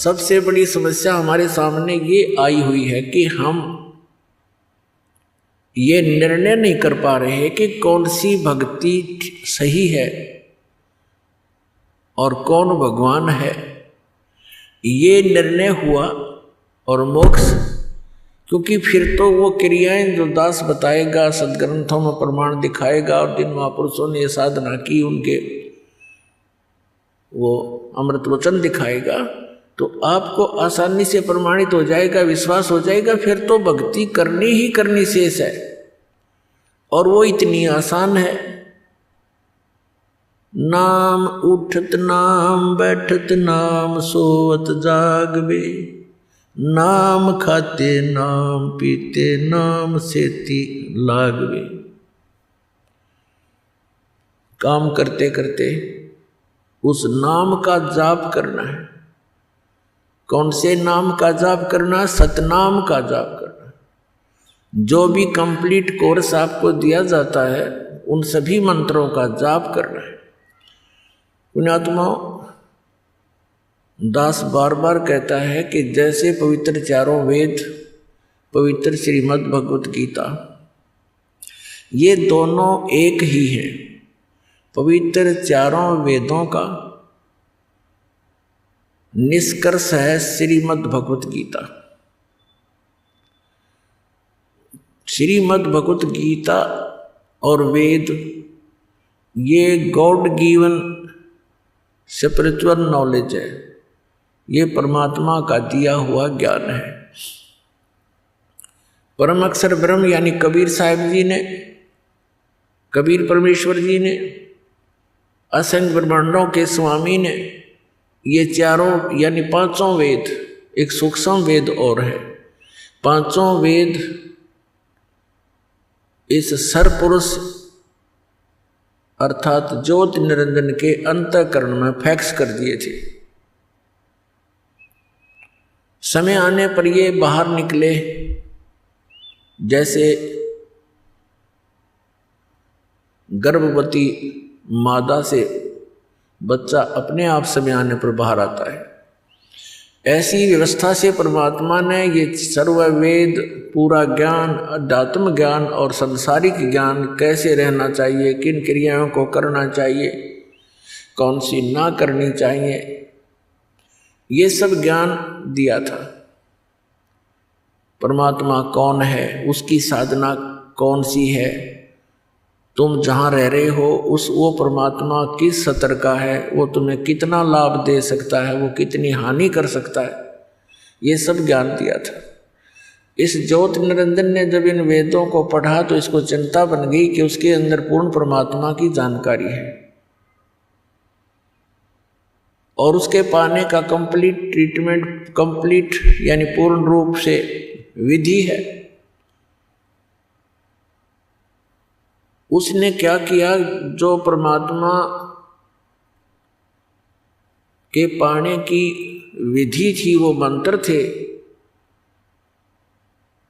सबसे बड़ी समस्या हमारे सामने ये आई हुई है कि हम ये निर्णय नहीं कर पा रहे कि कौन सी भक्ति सही है और कौन भगवान है। ये निर्णय हुआ और मोक्ष, क्योंकि फिर तो वो क्रियाएं जो दास बताएगा, सदग्रंथों में प्रमाण दिखाएगा और जिन महापुरुषों ने साधना की उनके वो अमृत वचन दिखाएगा, तो आपको आसानी से प्रमाणित हो जाएगा, विश्वास हो जाएगा, फिर तो भक्ति करनी ही करनी शेष है। और वो इतनी आसान है। नाम उठत नाम बैठत नाम सोवत जागवे, नाम खाते नाम पीते नाम सेती लागवे। काम करते करते उस नाम का जाप करना है। कौन से नाम का जाप करना? सतनाम का जाप करना। जो भी कंप्लीट कोर्स आपको दिया जाता है उन सभी मंत्रों का जाप करना है। पुण्यात्माओं, दास बार बार कहता है कि जैसे पवित्र चारों वेद, पवित्र श्रीमद् भगवत गीता, ये दोनों एक ही हैं। पवित्र चारों वेदों का निष्कर्ष है श्रीमद् भगवत गीता। श्रीमद् भगवत गीता और वेद ये गॉड गिवन स्पिरिचुअल नॉलेज है। ये परमात्मा का दिया हुआ ज्ञान है। परम अक्षर ब्रह्म यानी कबीर साहिब जी ने, कबीर परमेश्वर जी ने, असंख्य ब्रह्मांडों के स्वामी ने ये चारों यानी पांचों वेद, एक सूक्ष्म वेद और है, पांचों वेद इस सरपुरुष अर्थात ज्योति निरंजन के अंतःकरण में फैक्स कर दिए थे। समय आने पर ये बाहर निकले, जैसे गर्भवती मादा से बच्चा अपने आप समय आने पर बाहर आता है। ऐसी व्यवस्था से परमात्मा ने ये सर्व वेद, पूरा ज्ञान, अध्यात्म ज्ञान और संसारिक ज्ञान, कैसे रहना चाहिए, किन क्रियाओं को करना चाहिए, कौन सी ना करनी चाहिए, ये सब ज्ञान दिया था। परमात्मा कौन है, उसकी साधना कौन सी है, तुम जहाँ रह रहे हो उस वो परमात्मा किस स्तर का है, वो तुम्हें कितना लाभ दे सकता है, वो कितनी हानि कर सकता है, ये सब ज्ञान दिया था। इस ज्योति निरंजन ने जब इन वेदों को पढ़ा तो इसको चिंता बन गई कि उसके अंदर पूर्ण परमात्मा की जानकारी है और उसके पाने का कंप्लीट ट्रीटमेंट, कंप्लीट यानी पूर्ण रूप से विधि है। उसने क्या किया? जो परमात्मा के पाने की विधि थी, वो मंत्र थे,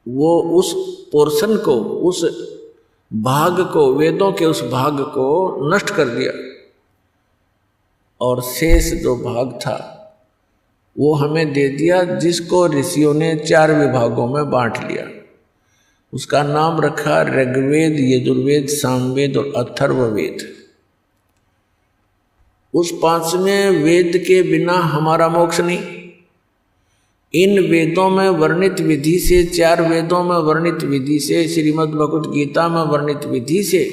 वो उस पोर्शन को, उस भाग को, वेदों के उस भाग को नष्ट कर दिया और शेष जो भाग था वो हमें दे दिया, जिसको ऋषियों ने 4 विभागों में बांट लिया। उसका नाम रखा ऋग्वेद, यजुर्वेद, सामवेद और अथर्ववेद। उस 5वें वेद के बिना हमारा मोक्ष नहीं। इन वेदों में वर्णित विधि से, 4 वेदों में वर्णित विधि से, श्रीमद् भगवत गीता में वर्णित विधि से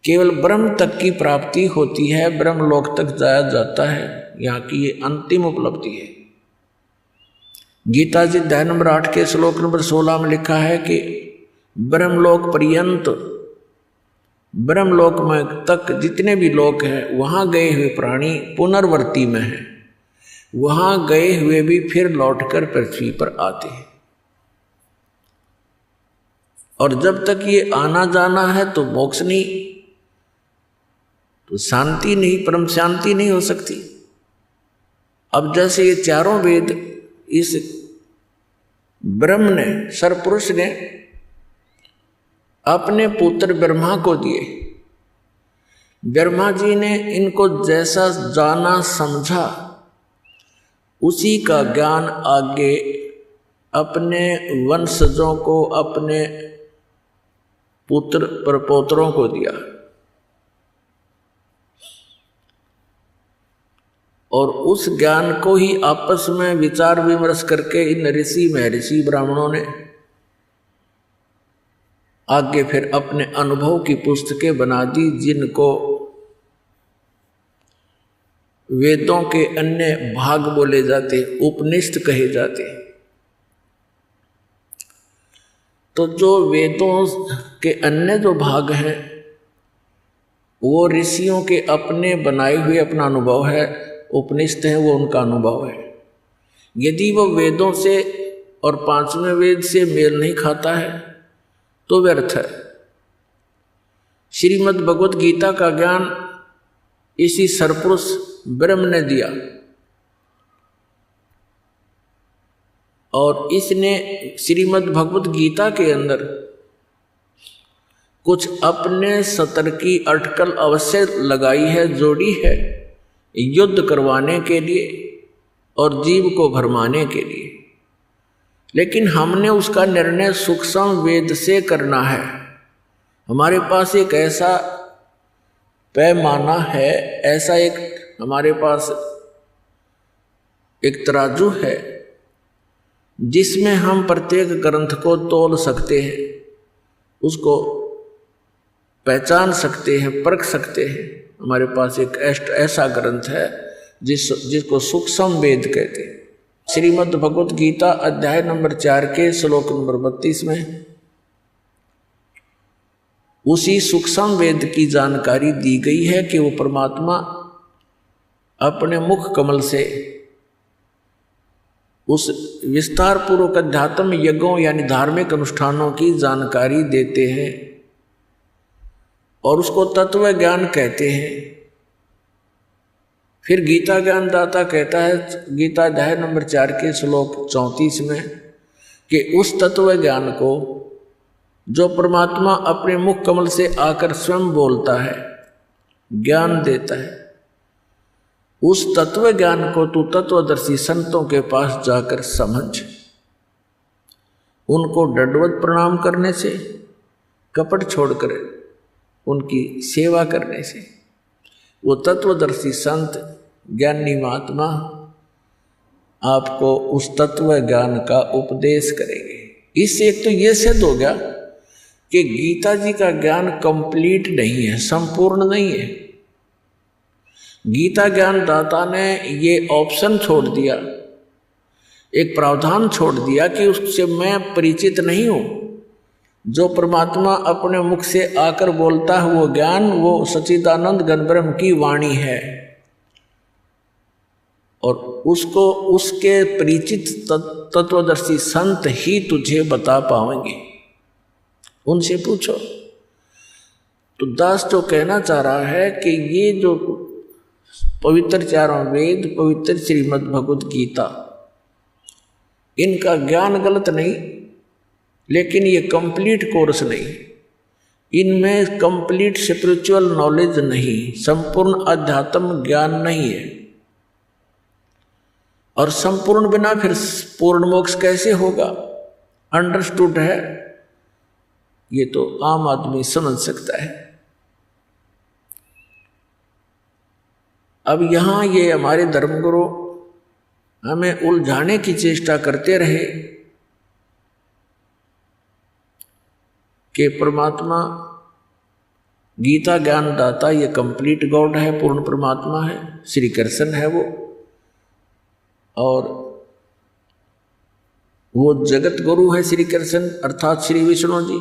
केवल ब्रह्म तक की प्राप्ति होती है, ब्रह्म लोक तक जाया जाता है। यहाँ की ये अंतिम उपलब्धि है। गीता जी अध्याय नंबर 8 के श्लोक नंबर 16 में लिखा है कि ब्रह्मलोक पर्यंत, ब्रह्मलोक में तक जितने भी लोक हैं वहाँ गए हुए प्राणी पुनर्वर्ती में हैं, वहाँ गए हुए भी फिर लौटकर पृथ्वी पर आते हैं। और जब तक ये आना जाना है तो मोक्ष नहीं, तो शांति नहीं, परम शांति नहीं हो सकती। अब जैसे ये चारों वेद इस ब्रह्म ने, सरपुरुष ने अपने पुत्र ब्रह्मा को दिए। ब्रह्मा जी ने इनको जैसा जाना समझा उसी का ज्ञान आगे अपने वंशजों को, अपने पुत्र प्रपोत्रों को दिया। और उस ज्ञान को ही आपस में विचार विमर्श करके इन ऋषि महर्षि ब्राह्मणों ने आगे फिर अपने अनुभव की पुस्तकें बना दी, जिनको वेदों के अन्य भाग बोले जाते, उपनिषद कहे जाते। तो जो वेदों के अन्य जो भाग हैं वो ऋषियों के अपने बनाए हुए अपना अनुभव है, उपनिषद है वो उनका अनुभव है। यदि वो वेदों से और पांचवें वेद से मेल नहीं खाता है तो व्यर्थ है। श्रीमद् भगवत गीता का ज्ञान इसी सरपुरुष ब्रह्म ने दिया और इसने श्रीमद् भगवत गीता के अंदर कुछ अपने सतर की अटकल अवश्य लगाई है, जोड़ी है, युद्ध करवाने के लिए और जीव को भरमाने के लिए। लेकिन हमने उसका निर्णय सूक्ष्म वेद से करना है। हमारे पास एक ऐसा पैमाना है, ऐसा एक हमारे पास एक तराजू है जिसमें हम प्रत्येक ग्रंथ को तौल सकते हैं, उसको पहचान सकते हैं, परख सकते हैं। हमारे पास एक ऐसा ग्रंथ है जिसको सूक्ष्म वेद कहते हैं। श्रीमद् भगवत गीता अध्याय नंबर 4 के श्लोक नंबर 32 में उसी सूक्ष्म वेद की जानकारी दी गई है कि वो परमात्मा अपने मुख कमल से उस विस्तार पूर्वक अध्यात्म यज्ञों यानी धार्मिक अनुष्ठानों की जानकारी देते हैं और उसको तत्व ज्ञान कहते हैं। फिर गीता ज्ञान दाता कहता है गीता अध्याय नंबर 4 के श्लोक 34 में कि उस तत्व ज्ञान को जो परमात्मा अपने मुख कमल से आकर स्वयं बोलता है, ज्ञान देता है, उस तत्व ज्ञान को तू तत्वदर्शी संतों के पास जाकर समझ। उनको दंडवत प्रणाम करने से, कपट छोड़कर उनकी सेवा करने से वो तत्वदर्शी संत ज्ञानी महात्मा आपको उस तत्व ज्ञान का उपदेश करेंगे। इससे एक तो ये सिद्ध हो गया कि गीता जी का ज्ञान कंप्लीट नहीं है, संपूर्ण नहीं है। गीता ज्ञान दाता ने ये ऑप्शन छोड़ दिया, एक प्रावधान छोड़ दिया कि उससे मैं परिचित नहीं हूं। जो परमात्मा अपने मुख से आकर बोलता है वो ज्ञान, वो सच्चिदानंद घन ब्रह्म की वाणी है और उसको उसके परिचित तत्वदर्शी संत ही तुझे बता पाएंगे। उनसे पूछो। तो दास जो कहना चाह रहा है कि ये जो पवित्र चारों वेद, पवित्र श्रीमद् भगवत गीता, इनका ज्ञान गलत नहीं, लेकिन ये कंप्लीट कोर्स नहीं, इनमें कंप्लीट स्पिरिचुअल नॉलेज नहीं, संपूर्ण अध्यात्म ज्ञान नहीं है। और संपूर्ण बिना फिर पूर्ण मोक्ष कैसे होगा? अंडरस्टूड है, ये तो आम आदमी समझ सकता है। अब यहां ये हमारे धर्मगुरु हमें उलझाने की चेष्टा करते रहे कि परमात्मा गीता ज्ञान दाता ये कंप्लीट गॉड है, पूर्ण परमात्मा है, श्री कृष्ण है वो, और वो जगत गुरु है श्री कृष्ण अर्थात श्री विष्णु जी।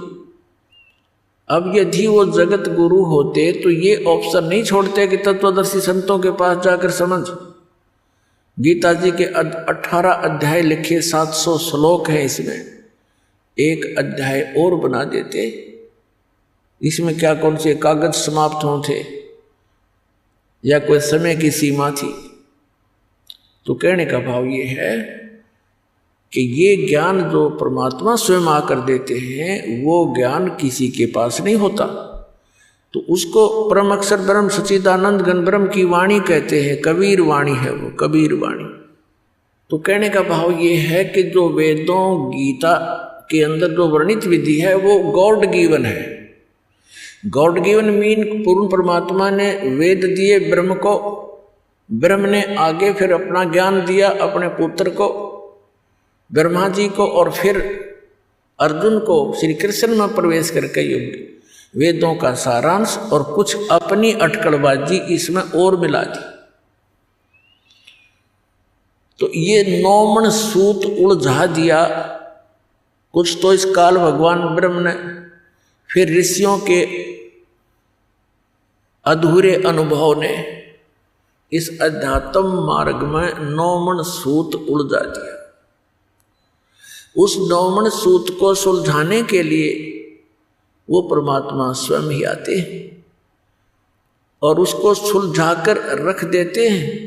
अब यदि वो जगत गुरु होते तो ये ऑप्शन नहीं छोड़ते कि तत्वदर्शी संतों के पास जाकर समझ। गीता जी के 18 अध्याय लिखे, 700 श्लोक हैं, इसमें एक अध्याय और बना देते। इसमें क्या कौन से कागज समाप्त होते या कोई समय की सीमा थी? तो कहने का भाव ये है कि ये ज्ञान जो परमात्मा स्वयं आकर देते हैं वो ज्ञान किसी के पास नहीं होता। तो उसको परम अक्षर ब्रह्म सच्चिदानंद घन ब्रह्म की वाणी कहते हैं, कबीर वाणी है वो, कबीर वाणी। तो कहने का भाव ये है कि जो वेदों गीता के अंदर जो वर्णित विधि है वो गॉड गिवन है। गॉड गिवन मीन पूर्ण परमात्मा ने वेद दिए ब्रह्म को, ब्रह्म ने आगे फिर अपना ज्ञान दिया अपने पुत्र को ब्रह्मा जी को, और फिर अर्जुन को श्री कृष्ण में प्रवेश करके युग वेदों का सारांश और कुछ अपनी अटकलबाजी इसमें और मिला दी। तो ये 9 मन सूत उलझा दिया कुछ तो इस काल भगवान ब्रह्म ने, फिर ऋषियों के अधूरे अनुभव ने इस अध्यात्म मार्ग में 9 मन सूत उलझा दिया। उस 9 मन सूत को सुलझाने के लिए वो परमात्मा स्वयं ही आते हैं और उसको सुलझाकर रख देते हैं।